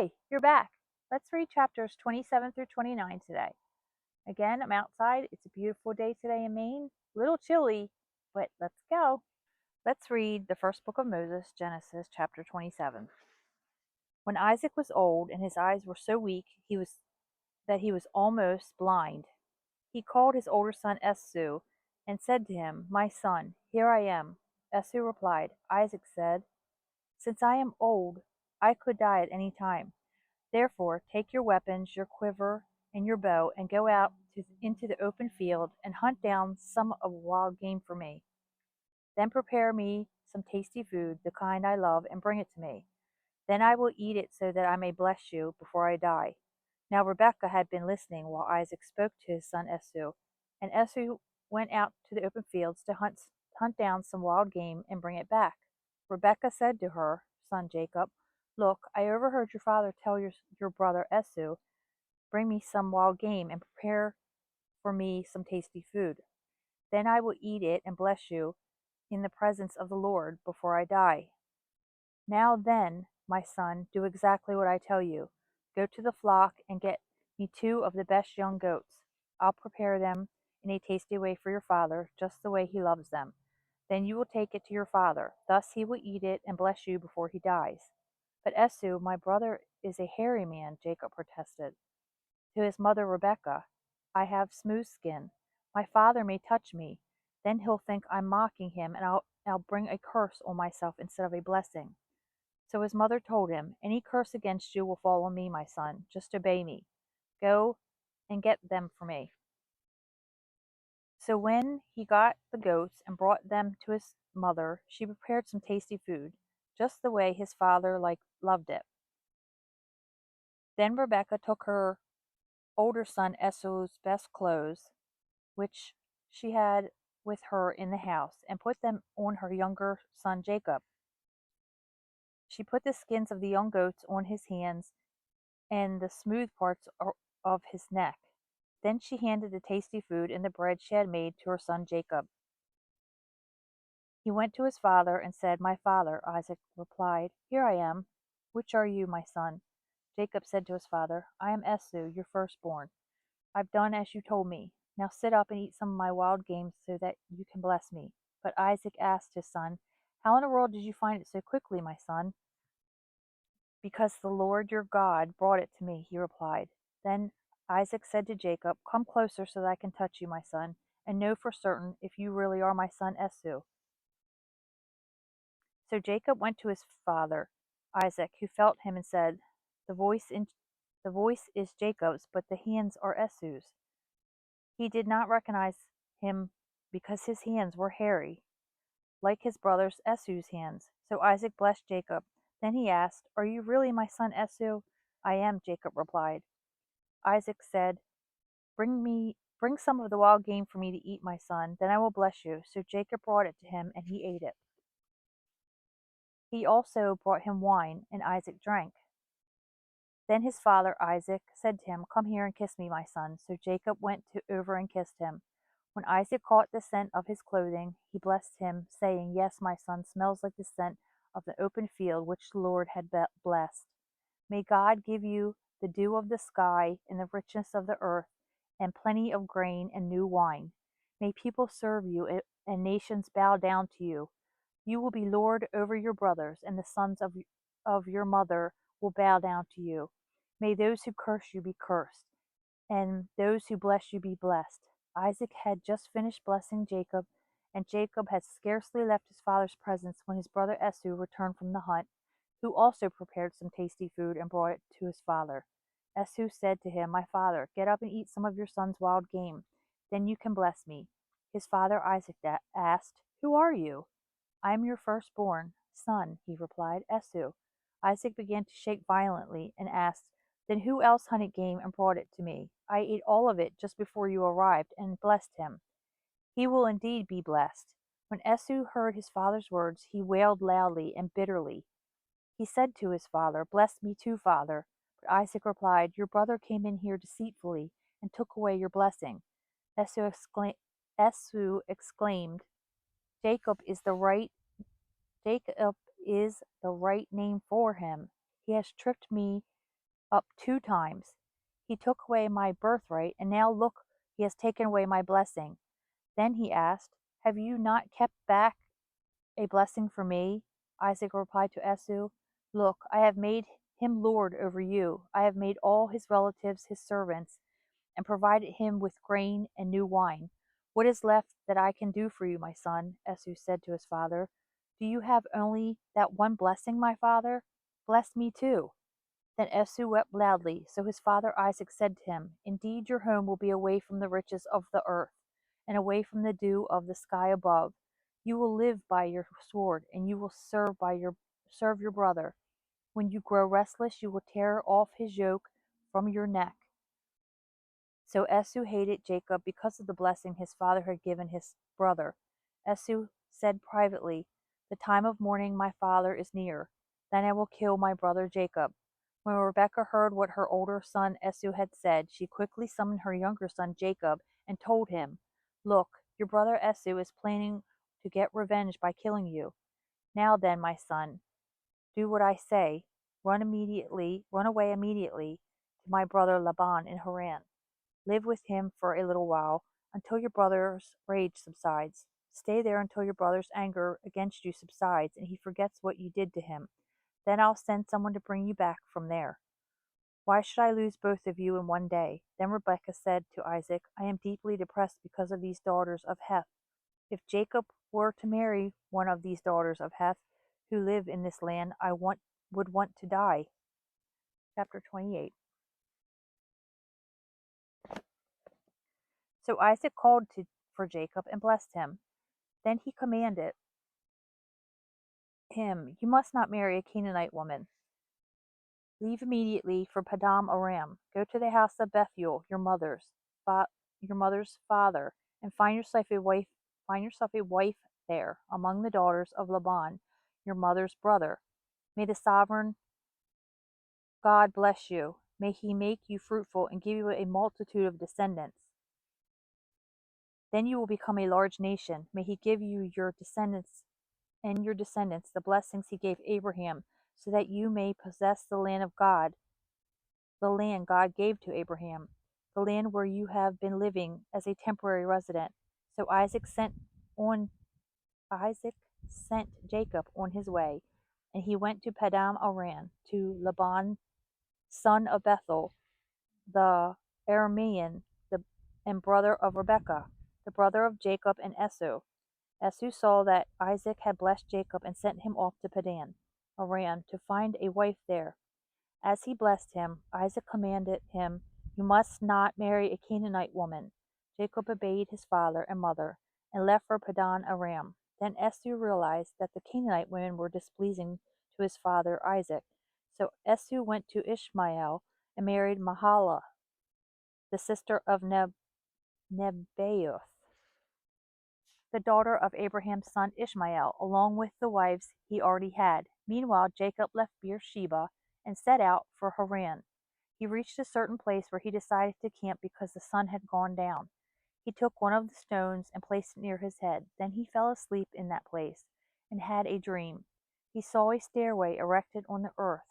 Hi, you're back. Let's read chapters 27 through 29 today. Again, I'm outside. It's a beautiful day today in Maine. A little chilly, but let's go. Let's read the first book of Moses, Genesis chapter 27. When Isaac was old and his eyes were so weak that he was almost blind, he called his older son Esau and said to him, "My son, here I am." Esau replied. Isaac said, "Since I am old, I could die at any time. Therefore take your weapons, your quiver, and your bow, and go out into the open field and hunt down some of wild game for me. Then prepare me some tasty food, the kind I love, and bring it to me. Then I will eat it so that I may bless you before I die." Now Rebekah had been listening while Isaac spoke to his son Esau, and Esau went out to the open fields to hunt down some wild game and bring it back. Rebekah said to her son Jacob, "Look, I overheard your father tell your brother Esau, 'Bring me some wild game and prepare for me some tasty food. Then I will eat it and bless you in the presence of the Lord before I die.' Now then, my son, do exactly what I tell you. Go to the flock and get me 2 of the best young goats. I'll prepare them in a tasty way for your father, just the way he loves them. Then you will take it to your father. Thus he will eat it and bless you before he dies." "But Esau, my brother, is a hairy man," Jacob protested. To his mother Rebekah, "I have smooth skin. My father may touch me. Then he'll think I'm mocking him, and I'll bring a curse on myself instead of a blessing." So his mother told him, "Any curse against you will fall on me, my son. Just obey me. Go and get them for me." So when he got the goats and brought them to his mother, she prepared some tasty food, just the way his father loved it. Then Rebekah took her older son Esau's best clothes, which she had with her in the house, and put them on her younger son Jacob. She put the skins of the young goats on his hands and the smooth parts of his neck. Then she handed the tasty food and the bread she had made to her son Jacob. He went to his father and said, "My father." Isaac replied, "Here I am." "Which are you, my son?" Jacob said to his father, "I am Esau, your firstborn. I've done as you told me. Now sit up and eat some of my wild game so that you can bless me." But Isaac asked his son, "How in the world did you find it so quickly, my son?" "Because the Lord your God brought it to me," he replied. Then Isaac said to Jacob, "Come closer so that I can touch you, my son, and know for certain if you really are my son Esau." So Jacob went to his father Isaac, who felt him and said, The voice is Jacob's, but the hands are Esau's." He did not recognize him because his hands were hairy, like his brother Esau's hands. So Isaac blessed Jacob. Then he asked, "Are you really my son Esau?" "I am," Jacob replied. Isaac said, Bring some of the wild game for me to eat, my son, then I will bless you." So Jacob brought it to him, and he ate it. He also brought him wine, and Isaac drank. Then his father Isaac said to him, "Come here and kiss me, my son." So Jacob went over and kissed him. When Isaac caught the scent of his clothing, he blessed him, saying, "Yes, my son smells like the scent of the open field which the Lord had blessed. May God give you the dew of the sky and the richness of the earth, and plenty of grain and new wine. May people serve you and nations bow down to you. You will be lord over your brothers, and the sons of your mother will bow down to you. May those who curse you be cursed, and those who bless you be blessed." Isaac had just finished blessing Jacob, and Jacob had scarcely left his father's presence when his brother Esau returned from the hunt, who also prepared some tasty food and brought it to his father. Esau said to him, "My father, get up and eat some of your son's wild game. Then you can bless me." His father Isaac asked, "Who are you?" "I am your firstborn son," he replied, "Esau." Isaac began to shake violently and asked, "Then who else hunted game and brought it to me? I ate all of it just before you arrived and blessed him. He will indeed be blessed." When Esau heard his father's words, he wailed loudly and bitterly. He said to his father, "Bless me too, father." But Isaac replied, "Your brother came in here deceitfully and took away your blessing." Esau exclaimed, "Jacob is the right Jacob is the right name for him. He has tricked me up 2 times. He took away my birthright, and now look, he has taken away my blessing. Then he asked, Have you not kept back a blessing for me? Isaac replied to Esau, Look, I have made him lord over you. I have made all his relatives his servants, and provided him with grain and new wine. What is left that I can do for you, my son? Esau said to his father. Do you have only that one blessing, my father? Bless me too. Then Esau wept loudly. So his father Isaac said to him, Indeed, your home will be away from the riches of the earth, and away from the dew of the sky above. You will live by your sword, and you will serve your brother. When you grow restless, you will tear off his yoke from your neck. So Esau hated Jacob because of the blessing his father had given his brother. Esau said privately, The time of mourning my father is near. Then I will kill my brother Jacob. When Rebekah heard what her older son Esau had said, she quickly summoned her younger son Jacob and told him, Look, your brother Esau is planning to get revenge by killing you. Now then, my son, do what I say. Run away immediately to my brother Laban in Haran. Live with him for a little while, until your brother's rage subsides. Stay there until your brother's anger against you subsides and he forgets what you did to him. Then I'll send someone to bring you back from there. Why should I lose both of you in one day? Then Rebekah said to Isaac, I am deeply depressed because of these daughters of Heth. If Jacob were to marry one of these daughters of Heth who live in this land, would want to die. Chapter 28. So Isaac called for Jacob and blessed him. Then he commanded him, You must not marry a Canaanite woman. Leave immediately for Padam Aram. Go to the house of Bethuel, your mother's father, and find yourself a wife. Find yourself a wife there among the daughters of Laban, your mother's brother. May the sovereign God bless you. May he make you fruitful and give you a multitude of descendants. Then you will become a large nation. May he give you your descendants the blessings he gave Abraham, so that you may possess the land God gave to Abraham, the land where you have been living as a temporary resident. So Isaac sent Jacob on his way, and he went to Padam Aram to Laban, son of Bethuel, the Aramean, and brother of Rebekah, the brother of Jacob and Esau. Esau saw that Isaac had blessed Jacob and sent him off to Padan Aram to find a wife there. As he blessed him, Isaac commanded him, You must not marry a Canaanite woman. Jacob obeyed his father and mother and left for Padan Aram. Then Esau realized that the Canaanite women were displeasing to his father Isaac. So Esau went to Ishmael and married Mahalath, the sister of Nebaioth, the daughter of Abraham's son Ishmael, along with the wives he already had. Meanwhile, Jacob left Beersheba and set out for Haran. He reached a certain place where he decided to camp because the sun had gone down. He took one of the stones and placed it near his head. Then he fell asleep in that place and had a dream. He saw a stairway erected on the earth,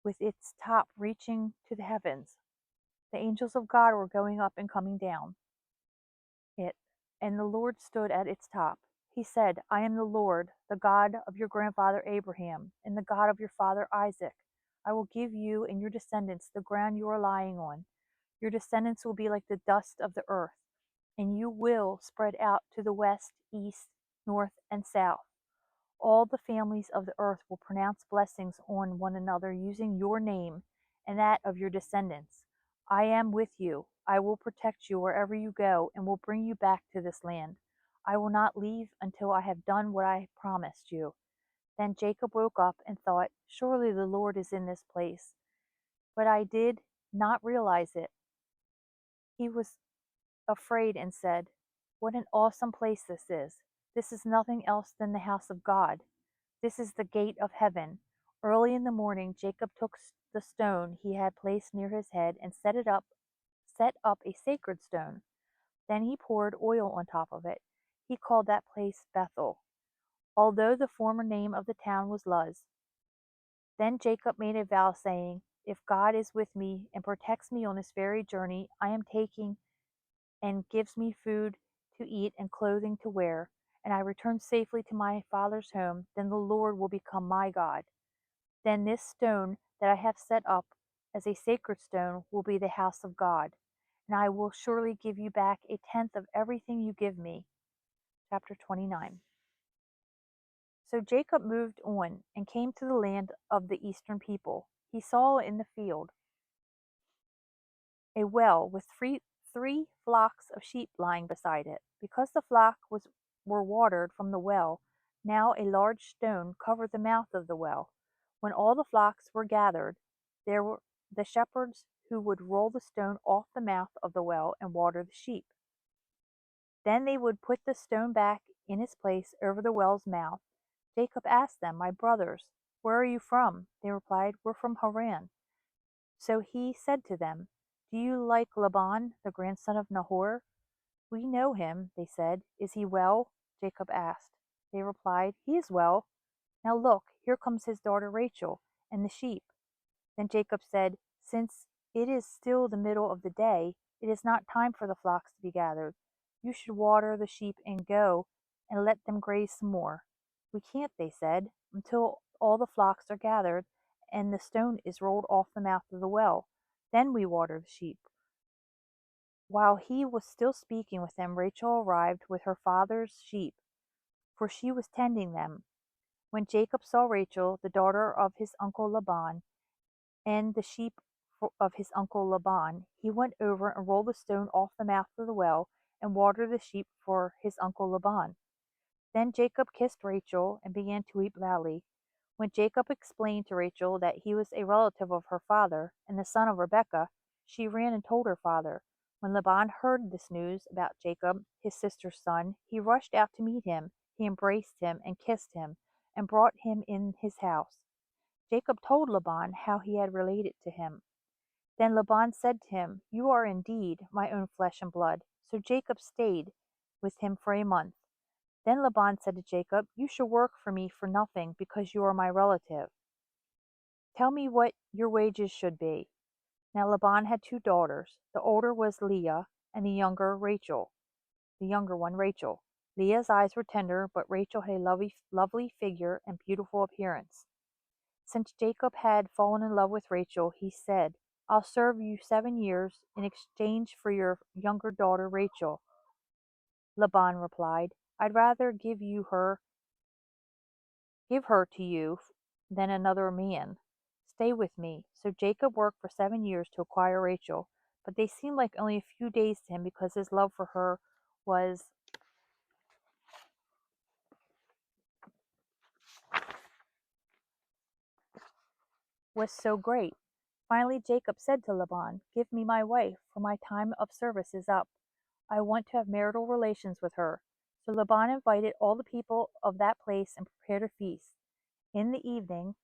with its top reaching to the heavens. The angels of God were going up and coming down it, and the Lord stood at its top. He said, I am the Lord, the God of your grandfather Abraham, and the God of your father Isaac. I will give you and your descendants the ground you are lying on. Your descendants will be like the dust of the earth, and you will spread out to the west, east, north, and south. All the families of the earth will pronounce blessings on one another using your name and that of your descendants. I am with you. I will protect you wherever you go and will bring you back to this land. I will not leave until I have done what I promised you. Then Jacob woke up and thought, Surely the Lord is in this place. But I did not realize it. He was afraid and said, What an awesome place this is. This is nothing else than the house of God. This is the gate of heaven. Early in the morning, Jacob took the stone he had placed near his head and set up a sacred stone. Then he poured oil on top of it. He called that place Bethel, although the former name of the town was Luz. Then Jacob made a vow, saying, If God is with me and protects me on this very journey I am taking and gives me food to eat and clothing to wear, and I return safely to my father's home, then the Lord will become my God. Then this stone that I have set up as a sacred stone will be the house of God, and I will surely give you back a tenth of everything you give me. Chapter 29. So Jacob moved on and came to the land of the eastern people. He saw in the field a well with three flocks of sheep lying beside it. Because the were watered from the well, now a large stone covered the mouth of the well. When all the flocks were gathered, there were the shepherds who would roll the stone off the mouth of the well and water the sheep. Then they would put the stone back in its place over the well's mouth. Jacob asked them, "My brothers, where are you from?" They replied, "We're from Haran." So he said to them, "Do you like Laban, the grandson of Nahor?" "We know him," they said. "Is he well?" Jacob asked. They replied, "He is well. Now look, here comes his daughter Rachel and the sheep." Then Jacob said, "Since it is still the middle of the day, it is not time for the flocks to be gathered. You should water the sheep and go and let them graze some more." "We can't," they said, "until all the flocks are gathered and the stone is rolled off the mouth of the well. Then we water the sheep." While he was still speaking with them, Rachel arrived with her father's sheep, for she was tending them. When Jacob saw Rachel, the daughter of his uncle Laban, and the sheep of his uncle Laban, he went over and rolled the stone off the mouth of the well and watered the sheep for his uncle Laban. Then Jacob kissed Rachel and began to weep loudly. When Jacob explained to Rachel that he was a relative of her father and the son of Rebekah, she ran and told her father. When Laban heard this news about Jacob, his sister's son, he rushed out to meet him. He embraced him and kissed him and brought him in his house. Jacob told Laban how he had related to him. Then Laban said to him, "You are indeed my own flesh and blood." So Jacob stayed with him for a month. Then Laban said to Jacob, "You shall work for me for nothing because you are my relative. Tell me what your wages should be." Now Laban had two daughters. The older was Leah, and the younger one Rachel. Leah's eyes were tender, but Rachel had a lovely figure and beautiful appearance. Since Jacob had fallen in love with Rachel, he said, "I'll serve you 7 years in exchange for your younger daughter Rachel." Laban replied, "I'd rather give her to you than another man. Stay with me." So Jacob worked for 7 years to acquire Rachel, but they seemed like only a few days to him because his love for her was so great. Finally Jacob said to Laban, "Give me my wife, for my time of service is up. I want to have marital relations with her." So Laban invited all the people of that place and prepared a feast. In the evening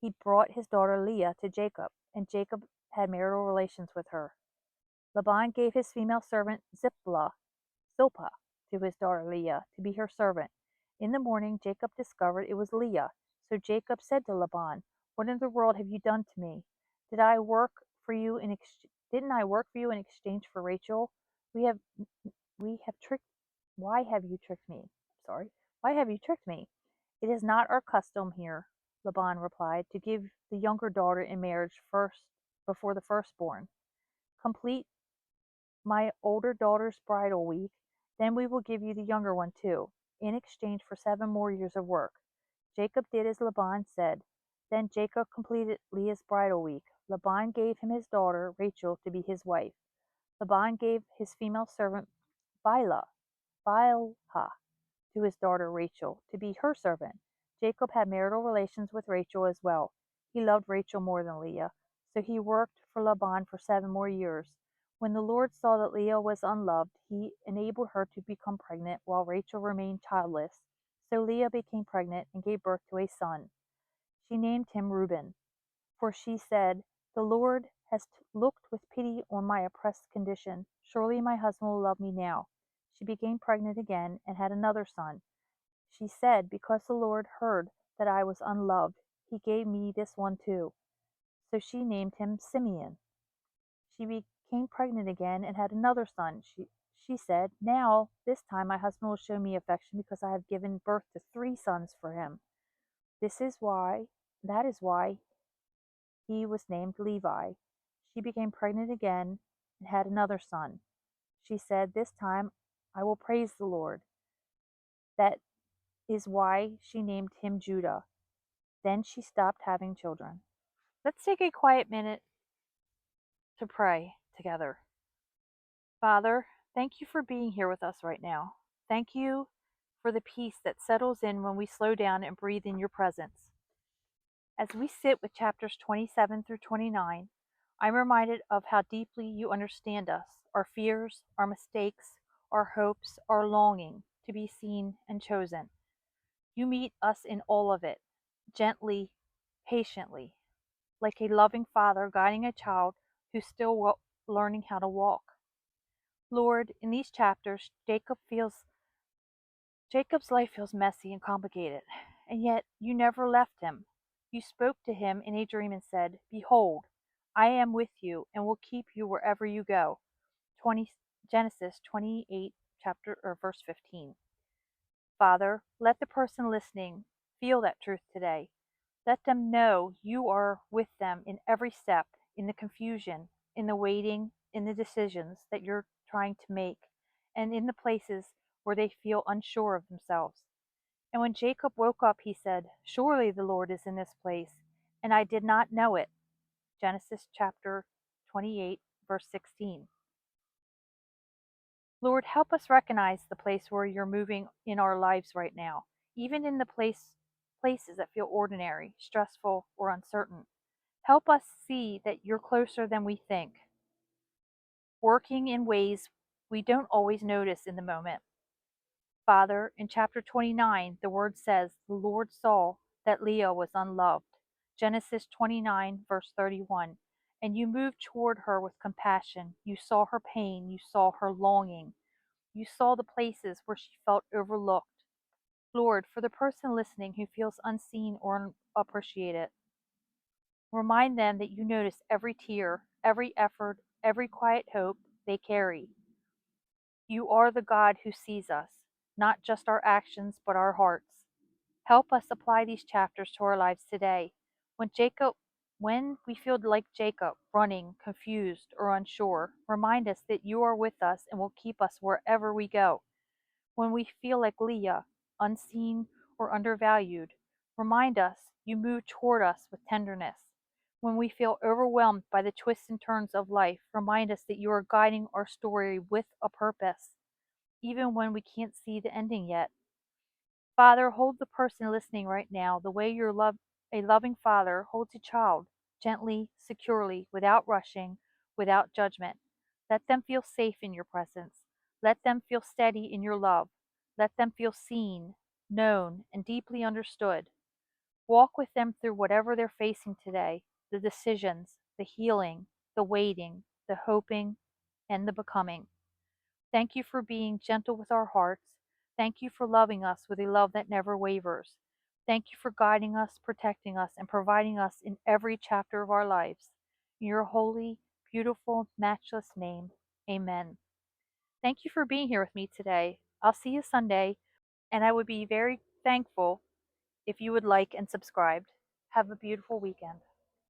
he brought his daughter Leah to Jacob, and Jacob had marital relations with her. Laban gave his female servant Zilpah to his daughter Leah to be her servant. In the morning Jacob discovered it was Leah. So Jacob said to Laban, "What in the world have you done to me? Did I work for you in ex- Didn't I work for you in exchange for Rachel? We have we have tricked Why have you tricked me?" Sorry. "Why have you tricked me?" "It is not our custom here," Laban replied, "to give the younger daughter in marriage first before the firstborn. Complete my older daughter's bridal week, then we will give you the younger one too, in exchange for 7 more years of work." Jacob did as Laban said. Then Jacob completed Leah's bridal week. Laban gave him his daughter Rachel to be his wife. Laban gave his female servant Bilhah to his daughter Rachel to be her servant. Jacob had marital relations with Rachel as well. He loved Rachel more than Leah, so he worked for Laban for 7 more years. When the Lord saw that Leah was unloved, he enabled her to become pregnant while Rachel remained childless. So Leah became pregnant and gave birth to a son. She named him Reuben, for she said, "The Lord has looked with pity on my oppressed condition. Surely my husband will love me now." She became pregnant again and had another son. She said, "Because the Lord heard that I was unloved, he gave me this one too." so she named him Simeon. She became pregnant again and had another son. She said, "Now, this time my husband will show me affection because I have given birth to 3 sons for him. This is why, that is why he was named Levi." She became pregnant again and had another son. She said, "This time I will praise the Lord." That is why she named him Judah. Then she stopped having children. Let's take a quiet minute to pray together. Father, thank you for being here with us right now. Thank you for the peace that settles in when we slow down and breathe in your presence. As we sit with chapters 27 through 29, I'm reminded of how deeply you understand us, our fears, our mistakes, our hopes, our longing to be seen and chosen. You meet us in all of it, gently, patiently, like a loving father guiding a child who's still learning how to walk. Lord, in these chapters, Jacob's life feels messy and complicated, and yet you never left him. You spoke to him in a dream and said, "Behold, I am with you and will keep you wherever you go." 20, Genesis 28, chapter or verse 15. Father, let the person listening feel that truth today. Let them know you are with them in every step, in the confusion, in the waiting, in the decisions that you're trying to make, and in the places where they feel unsure of themselves. And when Jacob woke up, he said, "Surely the Lord is in this place, and I did not know it." Genesis chapter 28, verse 16. Lord, help us recognize the place where you're moving in our lives right now, even in the places that feel ordinary, stressful, or uncertain. Help us see that you're closer than we think, working in ways we don't always notice in the moment. Father, in chapter 29, the word says, "The Lord saw that Leah was unloved." Genesis 29, verse 31. And you moved toward her with compassion. You saw her pain. You saw her longing. You saw the places where she felt overlooked. Lord, for the person listening who feels unseen or unappreciated, remind them that you notice every tear, every effort, every quiet hope they carry. You are the God who sees us, not just our actions, but our hearts. Help us apply these chapters to our lives today. When we feel like Jacob, running, confused, or unsure, remind us that you are with us and will keep us wherever we go. When we feel like Leah, unseen or undervalued, remind us you move toward us with tenderness. When we feel overwhelmed by the twists and turns of life, remind us that you are guiding our story with a purpose, even when we can't see the ending yet. Father, hold the person listening right now the way a loving father holds a child, gently, securely, without rushing, without judgment. Let them feel safe in your presence. Let them feel steady in your love. Let them feel seen, known, and deeply understood. Walk with them through whatever they're facing today, the decisions, the healing, the waiting, the hoping, and the becoming. Thank you for being gentle with our hearts. Thank you for loving us with a love that never wavers. Thank you for guiding us, protecting us, and providing us in every chapter of our lives. In your holy, beautiful, matchless name, amen. Thank you for being here with me today. I'll see you Sunday, and I would be very thankful if you would like and subscribe. Have a beautiful weekend.